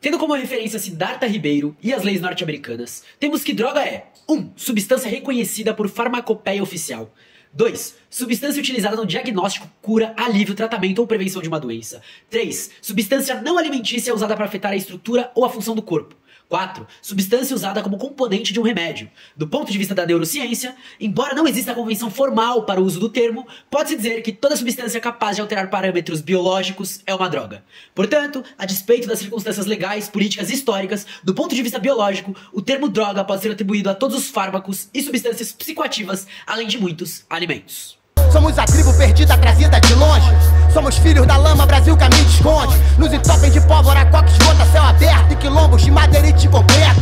Tendo como referência Siddhartha Ribeiro e as leis norte-americanas, temos que droga é 1. Substância reconhecida por farmacopeia oficial. 2. Substância utilizada no diagnóstico, cura, alívio, tratamento ou prevenção de uma doença. 3. Substância não alimentícia usada para afetar a estrutura ou a função do corpo. 4. Substância usada como componente de um remédio. Do ponto de vista da neurociência, embora não exista convenção formal para o uso do termo, pode-se dizer que toda substância capaz de alterar parâmetros biológicos é uma droga. Portanto, a despeito das circunstâncias legais, políticas e históricas, do ponto de vista biológico, o termo droga pode ser atribuído a todos os fármacos e substâncias psicoativas, além de muitos alimentos. Somos a tribo perdida, trazida de longe. Somos filhos da lama, Brasil caminho de esconde. Nos entopem de pólvora, coques, gota, céu aberto. E quilombos de madeirite concreto.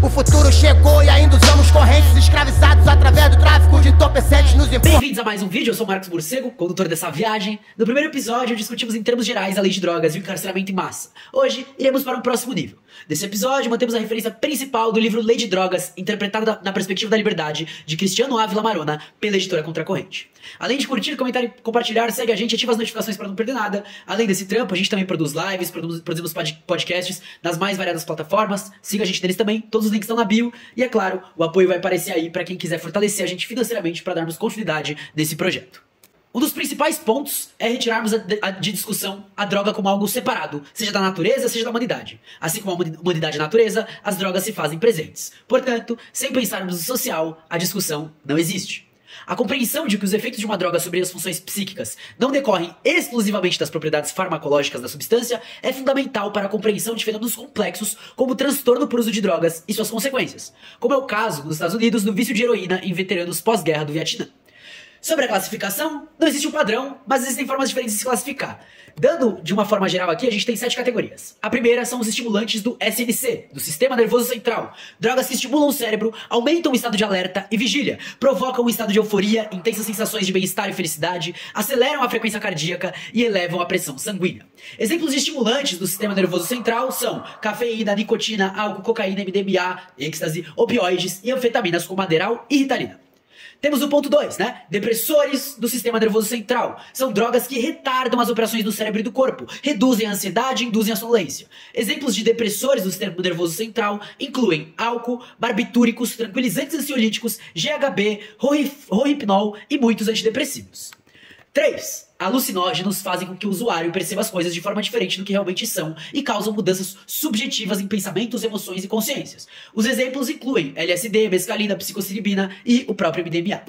O futuro chegou e ainda usamos correntes, escravizados através do tráfico de entorpecentes nos impostos. Bem-vindos a mais um vídeo, eu sou Marcos Morcego, condutor dessa viagem. No primeiro episódio discutimos em termos gerais a lei de drogas e o encarceramento em massa. Hoje iremos para um próximo nível. Nesse episódio mantemos a referência principal do livro Lei de Drogas, interpretada na perspectiva da liberdade, de Cristiano Ávila Marona, pela editora Contracorrente. Além de curtir, comentar e compartilhar, segue a gente, ativa as notificações para não perder nada. Além desse trampo, a gente também produz lives, produzimos podcasts nas mais variadas plataformas. Siga a gente neles também, todos os links estão na bio. E é claro, o apoio vai aparecer aí para quem quiser fortalecer a gente financeiramente para darmos continuidade nesse projeto. Um dos principais pontos é retirarmos de discussão a droga como algo separado, seja da natureza, seja da humanidade. Assim como a humanidade e a natureza, as drogas se fazem presentes. Portanto, sem pensarmos no social, a discussão não existe. A compreensão de que os efeitos de uma droga sobre as funções psíquicas não decorrem exclusivamente das propriedades farmacológicas da substância é fundamental para a compreensão de fenômenos complexos como o transtorno por uso de drogas e suas consequências, como é o caso nos Estados Unidos do vício de heroína em veteranos pós-guerra do Vietnã. Sobre a classificação, não existe um padrão, mas existem formas diferentes de se classificar. Dando de uma forma geral aqui, a gente tem 7 categorias. A primeira são os estimulantes do SNC, do Sistema Nervoso Central. Drogas que estimulam o cérebro, aumentam o estado de alerta e vigília, provocam um estado de euforia, intensas sensações de bem-estar e felicidade, aceleram a frequência cardíaca e elevam a pressão sanguínea. Exemplos de estimulantes do Sistema Nervoso Central são cafeína, nicotina, álcool, cocaína, MDMA, êxtase, opioides e anfetaminas como Adderall e Ritalina. Temos o ponto 2, né? Depressores do sistema nervoso central. São drogas que retardam as operações do cérebro e do corpo, reduzem a ansiedade e induzem a sonolência. Exemplos de depressores do sistema nervoso central incluem álcool, barbitúricos, tranquilizantes ansiolíticos, GHB, rohipnol e muitos antidepressivos. 3. Alucinógenos fazem com que o usuário perceba as coisas de forma diferente do que realmente são e causam mudanças subjetivas em pensamentos, emoções e consciências. Os exemplos incluem LSD, mescalina, psilocibina e o próprio MDMA.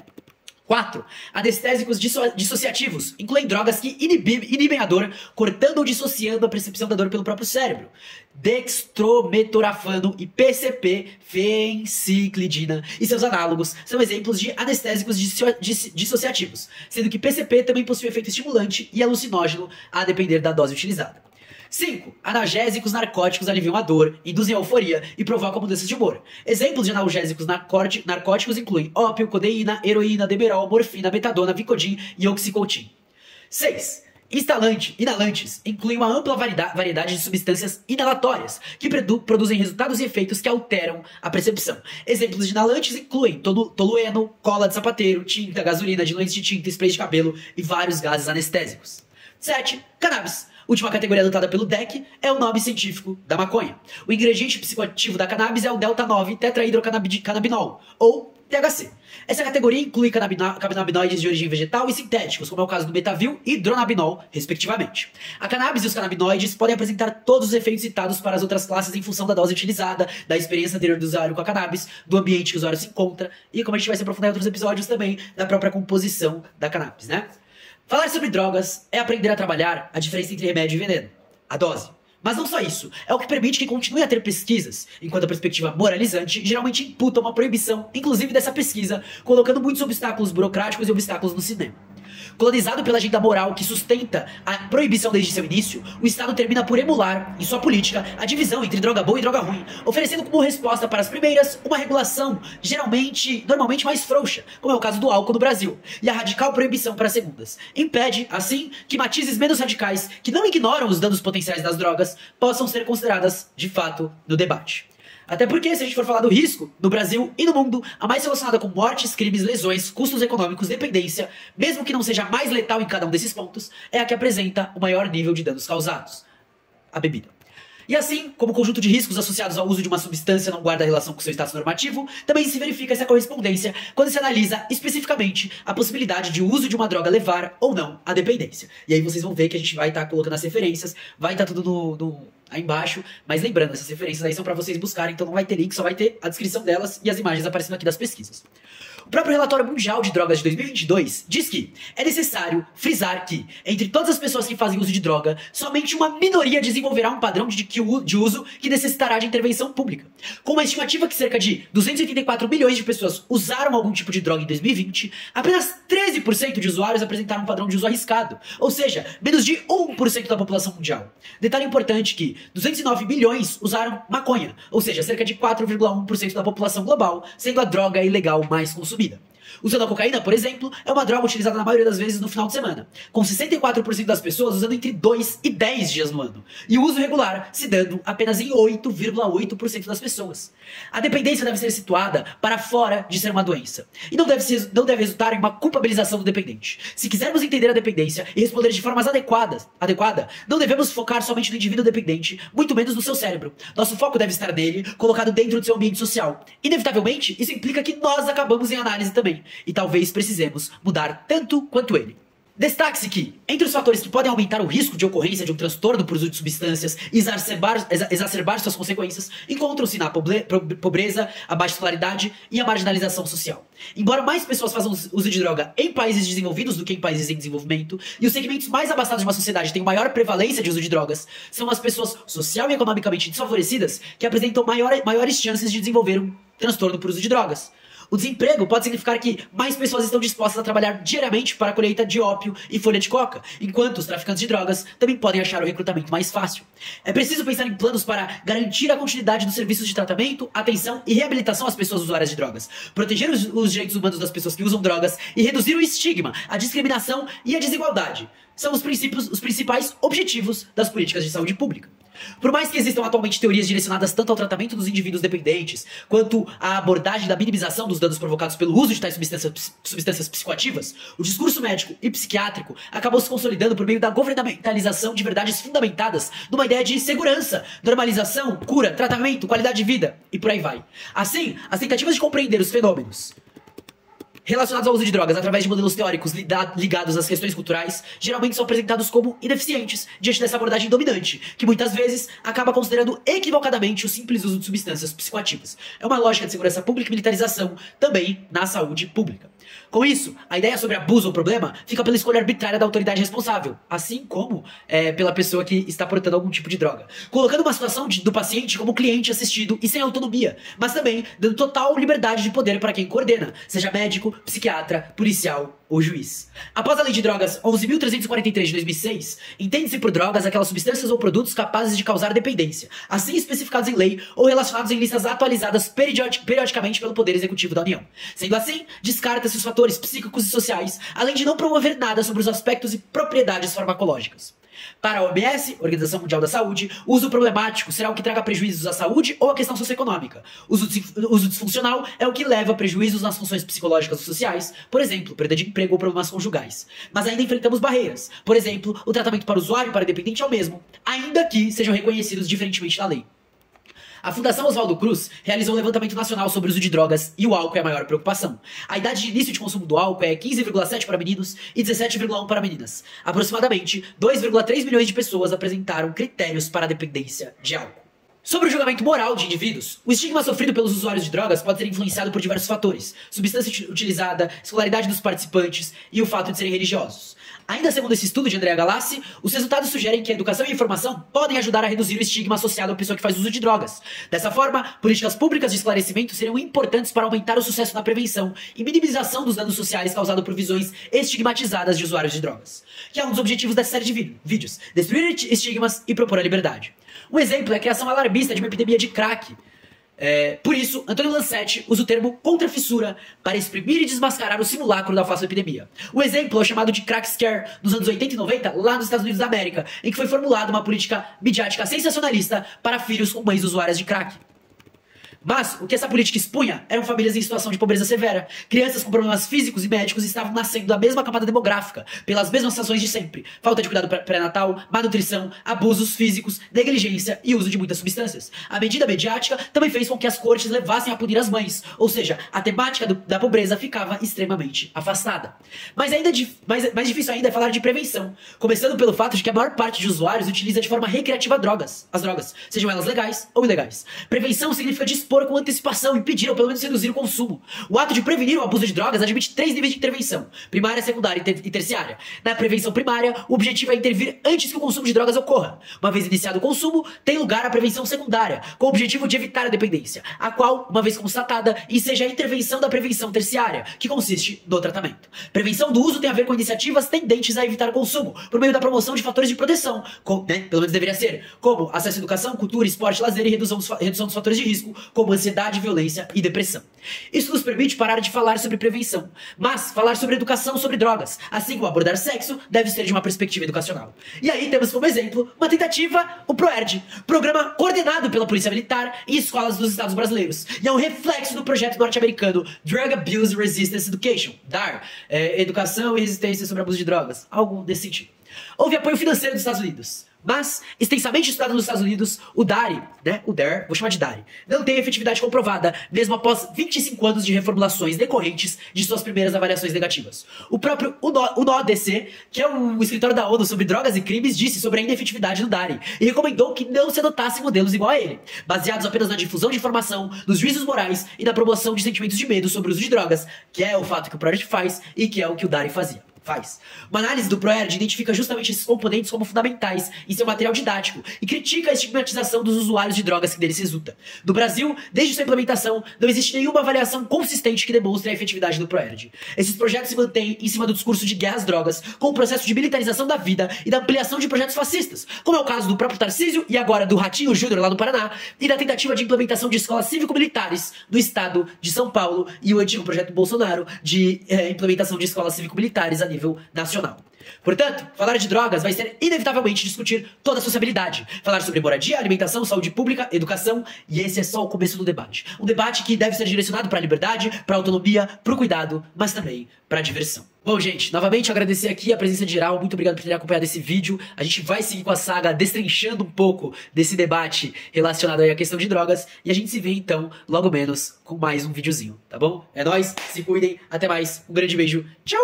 4. Anestésicos dissociativos incluem drogas que inibem a dor, cortando ou dissociando a percepção da dor pelo próprio cérebro. Dextrometorfano e PCP, fenciclidina e seus análogos são exemplos de anestésicos dissociativos, sendo que PCP também possui efeito estimulante e alucinógeno a depender da dose utilizada. 5. Analgésicos narcóticos aliviam a dor, induzem a euforia e provocam mudanças de humor. Exemplos de analgésicos narcóticos incluem ópio, codeína, heroína, demerol, morfina, betadona, Vicodin e oxycontin. 6. Inalantes incluem uma ampla variedade de substâncias inalatórias que produzem resultados e efeitos que alteram a percepção. Exemplos de inalantes incluem tolueno, cola de sapateiro, tinta, gasolina, diluentes de tinta, spray de cabelo e vários gases anestésicos. 7. Cannabis. Última categoria adotada pelo DEC é o nome científico da maconha. O ingrediente psicoativo da cannabis é o delta-9 tetrahidrocannabinol, ou THC. Essa categoria inclui canabinoides de origem vegetal e sintéticos, como é o caso do Betavil e Dronabinol, respectivamente. A cannabis e os canabinoides podem apresentar todos os efeitos citados para as outras classes em função da dose utilizada, da experiência anterior do usuário com a cannabis, do ambiente que o usuário se encontra e, como a gente vai se aprofundar em outros episódios também, da própria composição da cannabis, né? Falar sobre drogas é aprender a trabalhar a diferença entre remédio e veneno, a dose. Mas não só isso, é o que permite que continue a ter pesquisas, enquanto a perspectiva moralizante geralmente imputa uma proibição, inclusive dessa pesquisa, colocando muitos obstáculos burocráticos e obstáculos no cinema. Colonizado pela agenda moral que sustenta a proibição desde seu início, o Estado termina por emular, em sua política, a divisão entre droga boa e droga ruim, oferecendo como resposta para as primeiras uma regulação normalmente mais frouxa, como é o caso do álcool no Brasil, e a radical proibição para as segundas. Impede, assim, que matizes menos radicais, que não ignoram os danos potenciais das drogas, possam ser consideradas, de fato, no debate. Até porque, se a gente for falar do risco, no Brasil e no mundo, a mais relacionada com mortes, crimes, lesões, custos econômicos, dependência, mesmo que não seja a mais letal em cada um desses pontos, é a que apresenta o maior nível de danos causados: a bebida. E assim, como o conjunto de riscos associados ao uso de uma substância não guarda relação com seu status normativo, também se verifica essa correspondência quando se analisa especificamente a possibilidade de o uso de uma droga levar ou não à dependência. E aí vocês vão ver que a gente vai estar colocando as referências, vai estar tudo aí embaixo, mas lembrando, essas referências aí são para vocês buscarem, então não vai ter link, só vai ter a descrição delas e as imagens aparecendo aqui das pesquisas. O próprio relatório mundial de drogas de 2022 diz que é necessário frisar que, entre todas as pessoas que fazem uso de droga, somente uma minoria desenvolverá um padrão de uso que necessitará de intervenção pública. Com uma estimativa que cerca de 284 milhões de pessoas usaram algum tipo de droga em 2020, apenas 13% de usuários apresentaram um padrão de uso arriscado, ou seja, menos de 1% da população mundial. Detalhe importante que 209 milhões usaram maconha, ou seja, cerca de 4,1% da população global, sendo a droga ilegal mais consumida. Usando a cocaína, por exemplo, é uma droga utilizada na maioria das vezes no final de semana, com 64% das pessoas usando entre 2 e 10 dias no ano, e o uso regular se dando apenas em 8,8% das pessoas. A dependência deve ser situada para fora de ser uma doença, e não deve resultar em uma culpabilização do dependente. Se quisermos entender a dependência e responder de formas adequada, não devemos focar somente no indivíduo dependente, muito menos no seu cérebro. Nosso foco deve estar nele, colocado dentro do seu ambiente social. Inevitavelmente, isso implica que nós acabamos em análise também, e talvez precisemos mudar tanto quanto ele. Destaque-se que, entre os fatores que podem aumentar o risco de ocorrência de um transtorno por uso de substâncias e exacerbar suas consequências, encontram-se na pobreza, a baixa escolaridade e a marginalização social. Embora mais pessoas façam uso de droga em países desenvolvidos do que em países em desenvolvimento, e os segmentos mais abastados de uma sociedade têm maior prevalência de uso de drogas, são as pessoas social e economicamente desfavorecidas que apresentam maiores chances de desenvolver um transtorno por uso de drogas. O desemprego pode significar que mais pessoas estão dispostas a trabalhar diariamente para a colheita de ópio e folha de coca, enquanto os traficantes de drogas também podem achar o recrutamento mais fácil. É preciso pensar em planos para garantir a continuidade dos serviços de tratamento, atenção e reabilitação às pessoas usuárias de drogas, proteger os direitos humanos das pessoas que usam drogas e reduzir o estigma, a discriminação e a desigualdade. São os principais objetivos das políticas de saúde pública. Por mais que existam atualmente teorias direcionadas tanto ao tratamento dos indivíduos dependentes, quanto à abordagem da minimização dos danos provocados pelo uso de tais substâncias psicoativas, o discurso médico e psiquiátrico acabou se consolidando por meio da governamentalização de verdades fundamentadas numa ideia de segurança, normalização, cura, tratamento, qualidade de vida, e por aí vai. Assim, as tentativas de compreender os fenômenos relacionados ao uso de drogas através de modelos teóricos ligados às questões culturais, geralmente são apresentados como ineficientes diante dessa abordagem dominante, que muitas vezes acaba considerando equivocadamente o simples uso de substâncias psicoativas. É uma lógica de segurança pública e militarização também na saúde pública. Com isso, a ideia sobre abuso ou problema fica pela escolha arbitrária da autoridade responsável, assim como pela pessoa que está portando algum tipo de droga, colocando uma situação do paciente como cliente assistido e sem autonomia, mas também dando total liberdade de poder para quem coordena, seja médico, psiquiatra, policial ou juiz. Após a Lei de Drogas 11.343 de 2006, entende-se por drogas aquelas substâncias ou produtos capazes de causar dependência, assim especificados em lei ou relacionados em listas atualizadas periodicamente pelo Poder Executivo da União. Sendo assim, descarta-se os fatores psíquicos e sociais, além de não promover nada sobre os aspectos e propriedades farmacológicas. Para a OMS, Organização Mundial da Saúde, o uso problemático será o que traga prejuízos à saúde ou à questão socioeconômica. O uso disfuncional é o que leva a prejuízos nas funções psicológicas ou sociais, por exemplo, perda de emprego ou problemas conjugais. Mas ainda enfrentamos barreiras. Por exemplo, o tratamento para o usuário e para o dependente é o mesmo, ainda que sejam reconhecidos diferentemente na lei. A Fundação Oswaldo Cruz realizou um levantamento nacional sobre o uso de drogas e o álcool é a maior preocupação. A idade de início de consumo do álcool é 15,7 para meninos e 17,1 para meninas. Aproximadamente 2,3 milhões de pessoas apresentaram critérios para a dependência de álcool. Sobre o julgamento moral de indivíduos, o estigma sofrido pelos usuários de drogas pode ser influenciado por diversos fatores: substância utilizada, escolaridade dos participantes e o fato de serem religiosos. Ainda segundo esse estudo de Andrea Galassi, os resultados sugerem que a educação e a informação podem ajudar a reduzir o estigma associado à pessoa que faz uso de drogas. Dessa forma, políticas públicas de esclarecimento seriam importantes para aumentar o sucesso na prevenção e minimização dos danos sociais causados por visões estigmatizadas de usuários de drogas, que é um dos objetivos dessa série de vídeos: destruir estigmas e propor a liberdade. Um exemplo é a criação alarmista de uma epidemia de crack. Por isso, Antônio Lancetti usa o termo contrafissura para exprimir e desmascarar o simulacro da falsa epidemia. O exemplo é o chamado de crack scare nos anos 80 e 90, lá nos Estados Unidos da América, em que foi formulada uma política midiática sensacionalista para filhos com mães usuárias de crack. Mas o que essa política expunha eram famílias em situação de pobreza severa. Crianças com problemas físicos e médicos estavam nascendo da mesma camada demográfica, pelas mesmas razões de sempre. Falta de cuidado pré-natal, má nutrição, abusos físicos, negligência e uso de muitas substâncias. A medida mediática também fez com que as cortes levassem a punir as mães, ou seja, a temática da pobreza ficava extremamente afastada. Mas mais difícil ainda é falar de prevenção, começando pelo fato de que a maior parte de usuários utiliza de forma recreativa as drogas, sejam elas legais ou ilegais. Prevenção significa dispor com antecipação, impedir ou pelo menos reduzir o consumo. O ato de prevenir o abuso de drogas admite 3 níveis de intervenção: primária, secundária e terciária. Na prevenção primária, o objetivo é intervir antes que o consumo de drogas ocorra. Uma vez iniciado o consumo, tem lugar a prevenção secundária, com o objetivo de evitar a dependência, a qual, uma vez constatada, enseja a intervenção da prevenção terciária, que consiste no tratamento. Prevenção do uso tem a ver com iniciativas tendentes a evitar o consumo, por meio da promoção de fatores de proteção, pelo menos deveria ser, como acesso à educação, cultura, esporte, lazer e redução dos fatores de risco, como ansiedade, violência e depressão. Isso nos permite parar de falar sobre prevenção, mas falar sobre educação sobre drogas, assim como abordar sexo, deve ser de uma perspectiva educacional. E aí temos como exemplo uma tentativa, o ProERD, programa coordenado pela Polícia Militar em escolas dos estados brasileiros, e é um reflexo do projeto norte-americano Drug Abuse Resistance Education, DAR, Educação e Resistência sobre Abuso de Drogas, algo desse sentido. Houve apoio financeiro dos Estados Unidos, mas, extensamente estudado nos Estados Unidos, o DARE, vou chamar de DARE, não tem efetividade comprovada, mesmo após 25 anos de reformulações decorrentes de suas primeiras avaliações negativas. O próprio UNODC, que é o escritório da ONU sobre drogas e crimes, disse sobre a inefetividade do DARE e recomendou que não se adotassem modelos igual a ele, baseados apenas na difusão de informação, nos juízos morais e na promoção de sentimentos de medo sobre o uso de drogas, que é o fato que o ProERD faz e que é o que o DARE fazia. Uma análise do ProERD identifica justamente esses componentes como fundamentais em seu material didático e critica a estigmatização dos usuários de drogas que deles resulta. No Brasil, desde sua implementação, não existe nenhuma avaliação consistente que demonstre a efetividade do ProERD. Esses projetos se mantêm em cima do discurso de guerra às drogas, com o processo de militarização da vida e da ampliação de projetos fascistas, como é o caso do próprio Tarcísio e agora do Ratinho Júnior lá no Paraná, e da tentativa de implementação de escolas cívico-militares no estado de São Paulo e o antigo projeto Bolsonaro de implementação de escolas cívico-militares a nível nacional. Portanto, falar de drogas vai ser inevitavelmente discutir toda a sociabilidade. Falar sobre moradia, alimentação, saúde pública, educação, e esse é só o começo do debate. Um debate que deve ser direcionado para a liberdade, para a autonomia, para o cuidado, mas também para a diversão. Bom, gente, novamente agradecer aqui a presença de geral, muito obrigado por terem acompanhado esse vídeo. A gente vai seguir com a saga, destrinchando um pouco desse debate relacionado aí à questão de drogas, e a gente se vê então, logo menos, com mais um videozinho, tá bom? É nóis, se cuidem, até mais, um grande beijo, tchau!